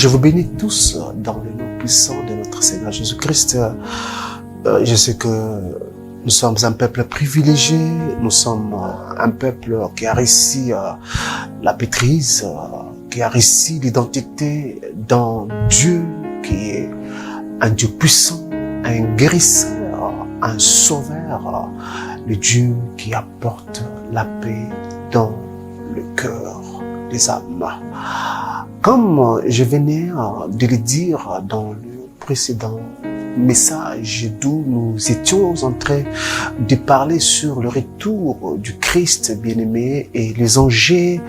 Je vous bénis tous dans le nom puissant de notre Seigneur Jésus-Christ. Je sais que nous sommes un peuple privilégié, nous sommes un peuple qui a réussi la maîtrise, qui a réussi l'identité dans Dieu qui est un Dieu puissant, un guérisseur, un sauveur, le Dieu qui apporte la paix dans le cœur des âmes. Comme je venais de le dire dans le précédent message d'où nous étions en train de parler sur le retour du Christ bien-aimé et les enjeux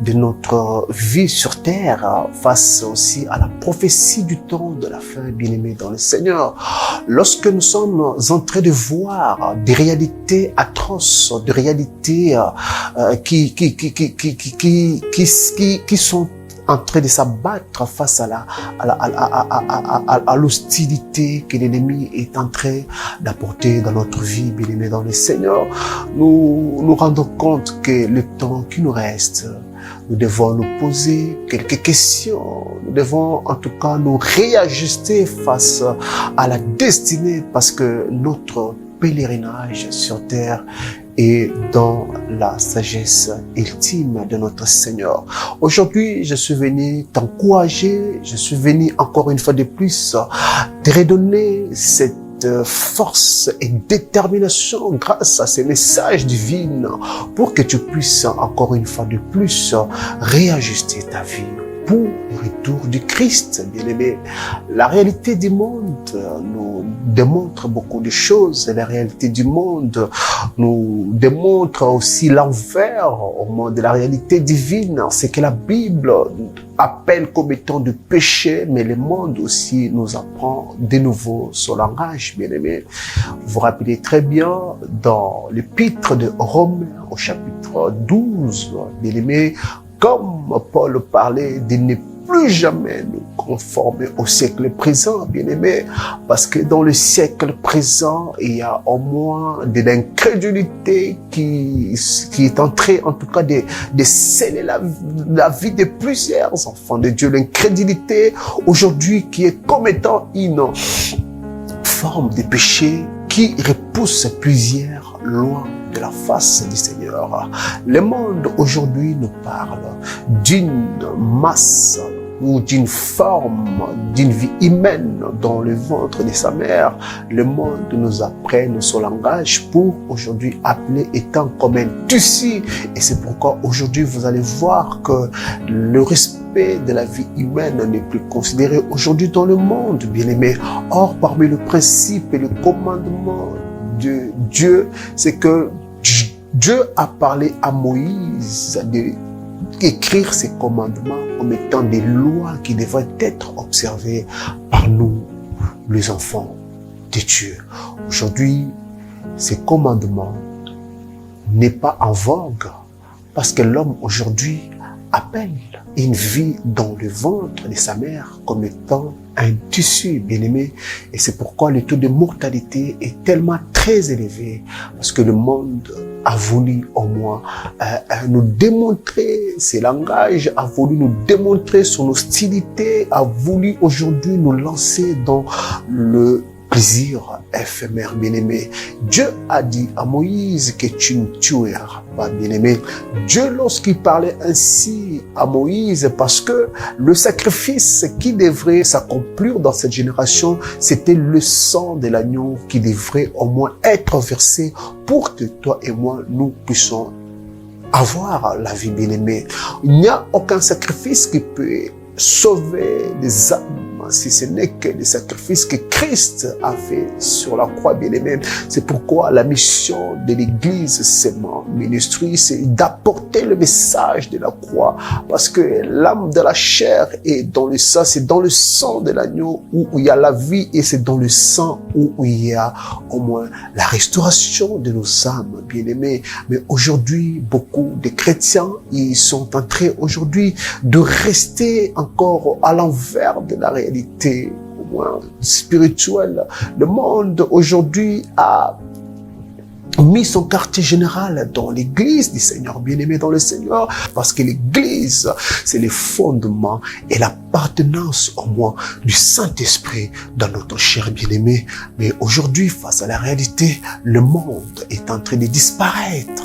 de notre vie sur terre face aussi à la prophétie du temps de la fin bien-aimé dans le Seigneur. Lorsque nous sommes en train de voir des réalités atroces, des réalités qui sont en train de s'abattre face à l'hostilité que l'ennemi est en train d'apporter dans notre vie, bien-aimé dans le Seigneur, nous nous rendons compte que le temps qui nous reste, nous devons nous poser quelques questions. Nous devons en tout cas nous réajuster face à la destinée parce que notre pèlerinage sur terre et dans la sagesse ultime de notre Seigneur. Aujourd'hui, je suis venu t'encourager, je suis venu encore une fois de plus te redonner cette force et détermination grâce à ces messages divins pour que tu puisses encore une fois de plus réajuster ta vie pour le retour du Christ, bien-aimé. La réalité du monde nous démontre beaucoup de choses. La réalité du monde nous démontre aussi l'envers au monde de la réalité divine. C'est que la Bible appelle comme étant du péché, mais le monde aussi nous apprend de nouveau son langage, bien-aimé. Vous vous rappelez très bien dans l'épître de Romains au chapitre 12, bien-aimé, comme Paul parlait de ne plus jamais nous conformer au siècle présent, bien-aimé, parce que dans le siècle présent, il y a au moins de l'incrédulité qui est en train, en tout cas, de sceller la vie de plusieurs enfants de Dieu. L'incrédulité, aujourd'hui, qui est comme étant une forme de péché qui repousse plusieurs loin de la face du Seigneur. Le monde aujourd'hui nous parle d'une masse ou d'une forme, d'une vie humaine dans le ventre de sa mère. Le monde nous apprenne son langage pour aujourd'hui appeler étant comme un tissu. Et c'est pourquoi aujourd'hui vous allez voir que le respect de la vie humaine n'est plus considéré aujourd'hui dans le monde, bien-aimé. Or, parmi le principe et le commandement de Dieu, c'est que Dieu a parlé à Moïse d'écrire ses commandements comme étant des lois qui devraient être observées par nous, les enfants de Dieu. Aujourd'hui, ces commandements n'est pas en vogue parce que l'homme aujourd'hui appelle une vie dans le ventre de sa mère comme étant un tissu, bien-aimé. Et c'est pourquoi le taux de mortalité est tellement très élevé, parce que le monde a voulu au moins nous démontrer ses langages, a voulu nous démontrer son hostilité, a voulu aujourd'hui nous lancer dans le plaisir éphémère, bien-aimé. Dieu a dit à Moïse que tu ne tueras pas, bien-aimé. Dieu, lorsqu'il parlait ainsi à Moïse, parce que le sacrifice qui devrait s'accomplir dans cette génération, c'était le sang de l'agneau qui devrait au moins être versé pour que toi et moi, nous puissions avoir la vie, bien-aimé. Il n'y a aucun sacrifice qui peut sauver les âmes si ce n'est que le sacrifice que Christ a fait sur la croix, bien-aimé. C'est pourquoi la mission de l'Église, c'est mon ministère, c'est d'apporter le message de la croix, parce que l'âme de la chair est dans le sang, c'est dans le sang de l'agneau où il y a la vie, et c'est dans le sang où il y a au moins la restauration de nos âmes, bien-aimés. Mais aujourd'hui, beaucoup de chrétiens, ils sont en train aujourd'hui de rester encore à l'envers de la réalité, au moins spirituelle. Le monde aujourd'hui a mis son quartier général dans l'église du Seigneur, bien-aimé dans le Seigneur, parce que l'église, c'est le fondement et l'appartenance au moins du Saint-Esprit dans notre chair bien-aimé. Mais aujourd'hui, face à la réalité, le monde est en train de disparaître.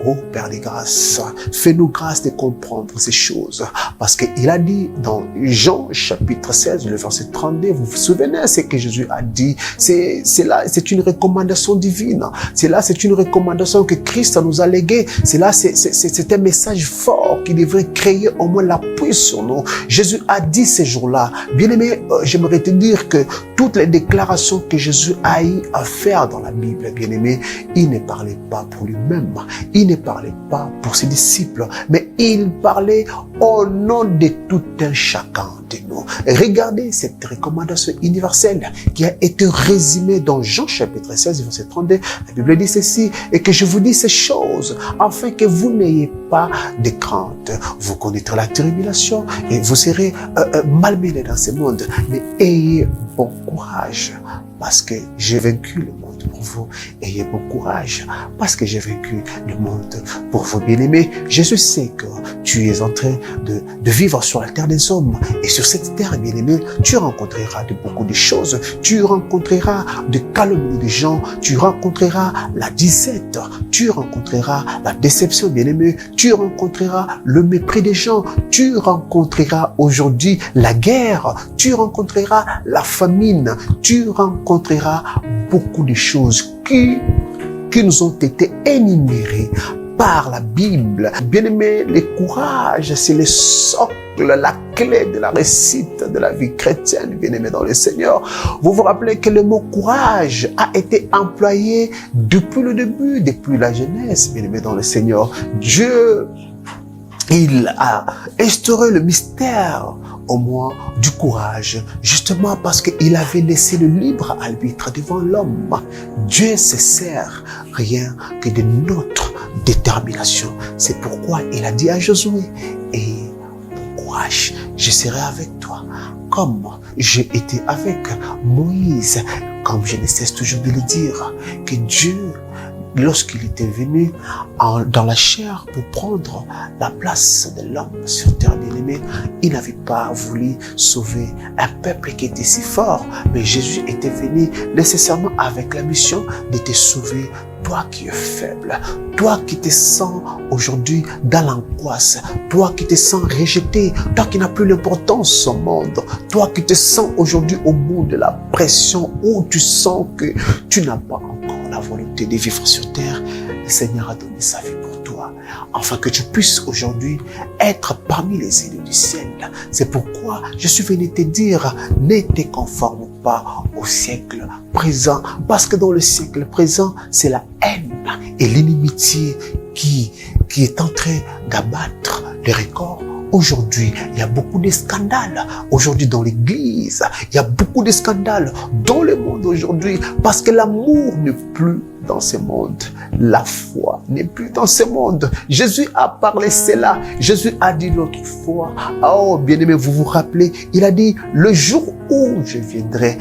Oh Père des grâces, fais-nous grâce de comprendre ces choses, parce qu'il a dit dans Jean chapitre 16, le verset 32, vous vous souvenez ce que Jésus a dit, c'est une recommandation divine, c'est une recommandation que Christ nous a léguée. C'est un message fort qui devrait créer au moins l'appui sur nous. Jésus a dit ces jours-là, bien-aimé, j'aimerais te dire que toutes les déclarations que Jésus a eu à faire dans la Bible, bien-aimé, il ne parlait pas pour lui-même, il ne parlait pas pour ses disciples, mais il parlait au nom de tout un chacun de nous. Regardez cette recommandation universelle qui a été résumée dans Jean chapitre 16, verset 32. La Bible dit ceci, et que je vous dis ces choses, afin que vous n'ayez pas de crainte. Vous connaîtrez la tribulation et vous serez malmenés dans ce monde. Mais ayez bon courage, parce que j'ai vaincu le monde pour vous. Ayez bon courage, parce que j'ai vaincu le monde pour vous, bien-aimés. Jésus sait que tu es en train de vivre sur la terre des hommes. Et sur cette terre, bien-aimé, tu rencontreras beaucoup de choses. Tu rencontreras de calomnies des gens. Tu rencontreras la disette. Tu rencontreras la déception, bien-aimé. Tu rencontreras le mépris des gens. Tu rencontreras aujourd'hui la guerre. Tu rencontreras la famine. Tu rencontreras beaucoup de choses qui nous ont été énumérées par la Bible. Bien-aimé, le courage, c'est le socle, la clé de la réussite de la vie chrétienne, bien-aimé dans le Seigneur. Vous vous rappelez que le mot courage a été employé depuis le début, depuis la Genèse, bien-aimé dans le Seigneur. Dieu, il a instauré le mystère au moins du courage, justement parce qu'il avait laissé le libre arbitre devant l'homme. Dieu se sert rien que de notre détermination. C'est pourquoi il a dit à Josué, et bon courage, je serai avec toi, comme j'ai été avec Moïse, comme je ne cesse toujours de le dire, que Dieu, lorsqu'il était venu dans la chair pour prendre la place de l'homme sur terre, bien-aimé, il n'avait pas voulu sauver un peuple qui était si fort, mais Jésus était venu nécessairement avec la mission de te sauver, toi qui es faible, toi qui te sens aujourd'hui dans l'angoisse, toi qui te sens rejeté, toi qui n'as plus l'importance au monde, toi qui te sens aujourd'hui au bout de la pression, où tu sens que tu n'as pas encore la volonté de vivre sur terre. Le Seigneur a donné sa vie pour toi, afin que tu puisses aujourd'hui être parmi les élus du ciel. C'est pourquoi je suis venu te dire, ne te conforme pas au siècle présent, parce que dans le siècle présent, c'est la haine et l'inimitié qui est en train d'abattre les records. Aujourd'hui, il y a beaucoup de scandales. Aujourd'hui, dans l'église, il y a beaucoup de scandales dans le monde aujourd'hui, parce que l'amour n'est plus dans ce monde. La foi n'est plus dans ce monde. Jésus a parlé cela. Jésus a dit l'autre fois, oh bien-aimé, vous vous rappelez, il a dit, le jour où je viendrai,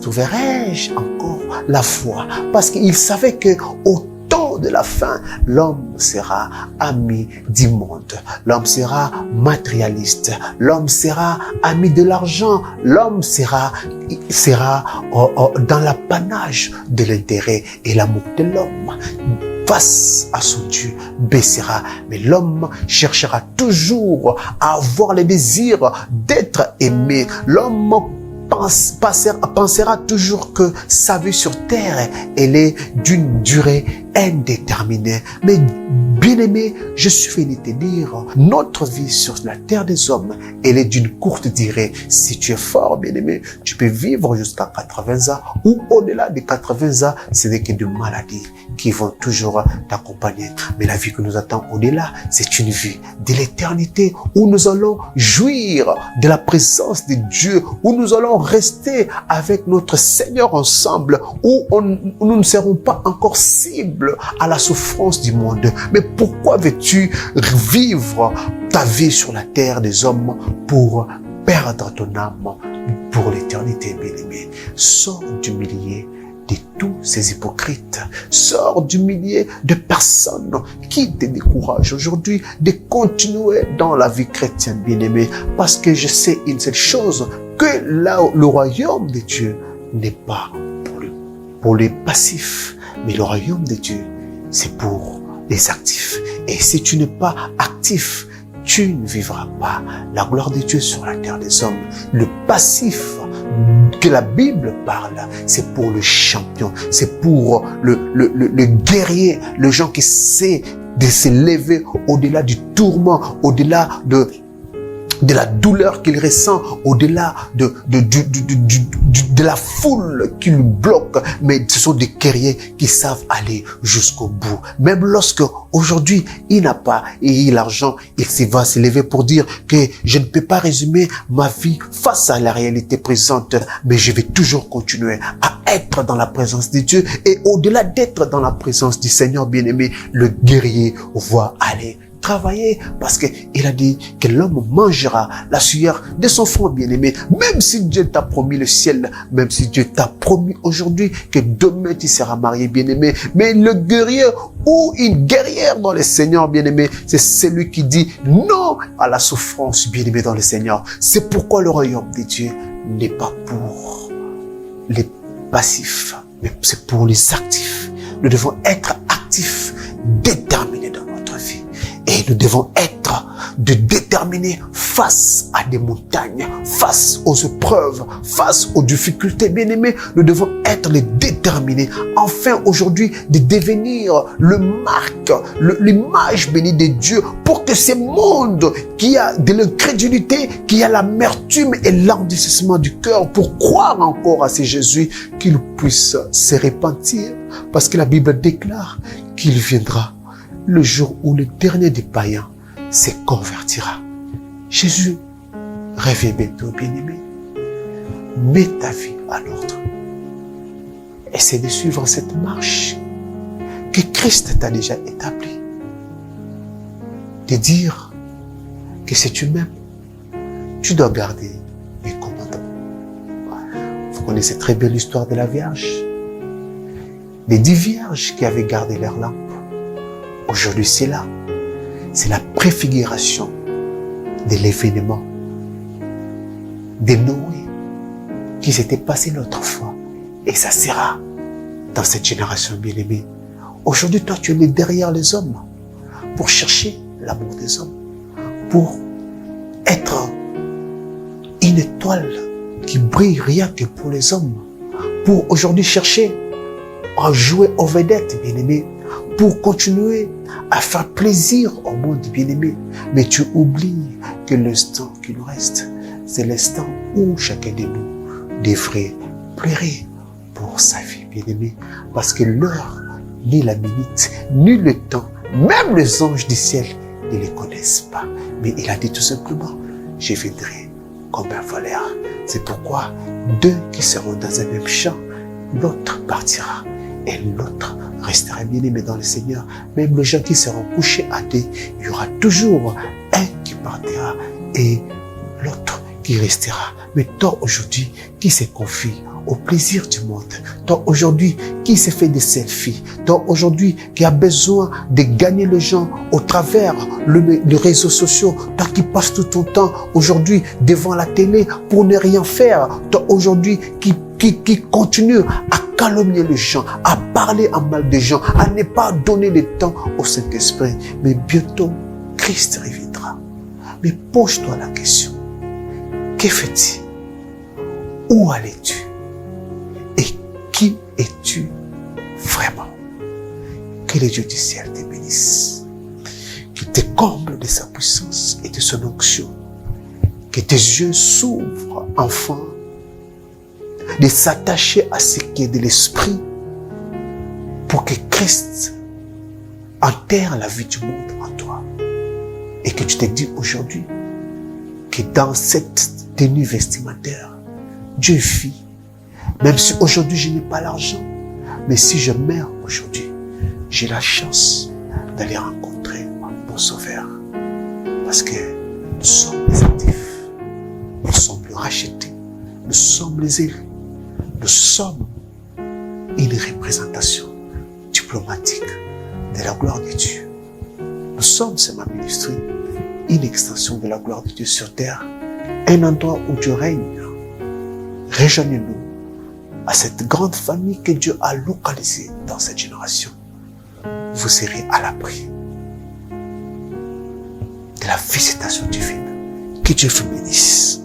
trouverai-je encore la foi? Parce qu'il savait que au temps de la fin, l'homme sera ami du monde. L'homme sera matérialiste. L'homme sera ami de l'argent. L'homme sera dans l'apanage de l'intérêt, et l'amour de l'homme face à son Dieu baissera. Mais l'homme cherchera toujours à avoir le désir d'être aimé. L'homme pensera toujours que sa vie sur terre, elle est d'une durée indéterminée. Mais bien-aimé, je suis venu te dire, notre vie sur la terre des hommes, elle est d'une courte durée. Si tu es fort, bien-aimé, tu peux vivre jusqu'à 80 ans, ou au-delà de 80 ans, ce n'est que de maladies qui vont toujours t'accompagner. Mais la vie que nous attend au-delà, c'est une vie de l'éternité, où nous allons jouir de la présence de Dieu, où nous allons rester avec notre Seigneur ensemble, où nous ne serons pas encore cibles à la souffrance du monde. Mais pourquoi veux-tu vivre ta vie sur la terre des hommes pour perdre ton âme pour l'éternité, bien-aimé? Sors du milieu de tous ces hypocrites. Sors du milieu de personnes qui te découragent aujourd'hui de continuer dans la vie chrétienne, bien-aimé, parce que je sais une seule chose, que là, le royaume de Dieu n'est pas pour les passifs, mais le royaume de Dieu, c'est pour les actifs. Et si tu n'es pas actif, tu ne vivras pas la gloire de Dieu sur la terre des hommes. Le passif que la Bible parle, c'est pour le champion, c'est pour le guerrier, le gens qui sait de se lever au-delà du tourment, au-delà de la douleur qu'il ressent, au-delà de la foule qui le bloque. Mais ce sont des guerriers qui savent aller jusqu'au bout. Même lorsque aujourd'hui il n'a pas l'argent, il va se lever pour dire que je ne peux pas résumer ma vie face à la réalité présente, mais je vais toujours continuer à être dans la présence de Dieu. Et au-delà d'être dans la présence du Seigneur bien-aimé, le guerrier va aller travailler, parce qu'il a dit que l'homme mangera la sueur de son front bien-aimé. Même si Dieu t'a promis le ciel, même si Dieu t'a promis aujourd'hui que demain tu seras marié bien-aimé, mais le guerrier ou une guerrière dans le Seigneur bien-aimé, c'est celui qui dit non à la souffrance bien-aimé dans le Seigneur. C'est pourquoi le royaume de Dieu n'est pas pour les passifs, mais c'est pour les actifs. Nous devons être actifs, déterminés dans notre vie. Et nous devons être déterminés face à des montagnes, face aux épreuves, face aux difficultés. Bien-aimés, nous devons être les déterminés. Enfin, aujourd'hui, de devenir le marque, l'image bénie de Dieu, pour que ce monde qui a de l'incrédulité, qui a l'amertume et l'endurcissement du cœur, pour croire encore à ce Jésus, qu'il puisse se repentir. Parce que la Bible déclare qu'il viendra le jour où le dernier des païens se convertira. Jésus revient bientôt, bien-aimé. Mets ta vie à l'ordre. Essaie de suivre cette marche que Christ t'a déjà établie. De dire que si tu m'aimes, tu dois garder mes commandements. Vous connaissez très bien l'histoire de la Vierge. Les 10 vierges qui avaient gardé leur lampe. Aujourd'hui, c'est là. C'est la préfiguration de l'événement de Noé qui s'était passé l'autre fois. Et ça sera dans cette génération bien-aimée. Aujourd'hui, toi, tu es né derrière les hommes pour chercher l'amour des hommes, pour être une étoile qui brille rien que pour les hommes, pour aujourd'hui chercher à jouer aux vedettes, bien-aimés, pour continuer à faire plaisir au monde bien-aimé. Mais tu oublies que l'instant qui nous reste, c'est l'instant où chacun de nous devrait pleurer pour sa vie bien-aimé. Parce que l'heure, ni la minute, ni le temps, même les anges du ciel ne les connaissent pas. Mais il a dit tout simplement, je viendrai comme un voleur. C'est pourquoi 2 qui seront dans un même champ, l'autre partira et l'autre restera bien-aimé dans le Seigneur. Même les gens qui seront couchés à 2, il y aura toujours un qui partira et l'autre qui restera. Mais toi aujourd'hui, qui se confie au plaisir du monde, toi aujourd'hui qui se fait des selfies, toi aujourd'hui qui a besoin de gagner les gens au travers les réseaux sociaux, toi qui passes tout ton temps aujourd'hui devant la télé pour ne rien faire, toi aujourd'hui qui continue à calomnier les gens, à parler en mal des gens, à ne pas donner le temps au Saint-Esprit. Mais bientôt, Christ reviendra. Mais pose-toi la question. Que fais-tu? Où allais-tu? Et qui es-tu vraiment? Que le Dieu du ciel te bénisse. Qu'il te comble de sa puissance et de son onction. Que tes yeux s'ouvrent enfin de s'attacher à ce qui est de l'esprit pour que Christ enterre la vie du monde en toi. Et que tu te dis aujourd'hui que dans cette tenue vestimentaire, Dieu fit, même si aujourd'hui je n'ai pas l'argent, mais si je meurs aujourd'hui, j'ai la chance d'aller rencontrer mon Sauveur. Parce que nous sommes les actifs, nous sommes les rachetés, nous sommes les élus, nous sommes une représentation diplomatique de la gloire de Dieu. Nous sommes, c'est ma ministrie, une extension de la gloire de Dieu sur terre, un endroit où Dieu règne. Rejoignez-nous à cette grande famille que Dieu a localisée dans cette génération. Vous serez à l'abri de la visitation divine. Que Dieu vous bénisse.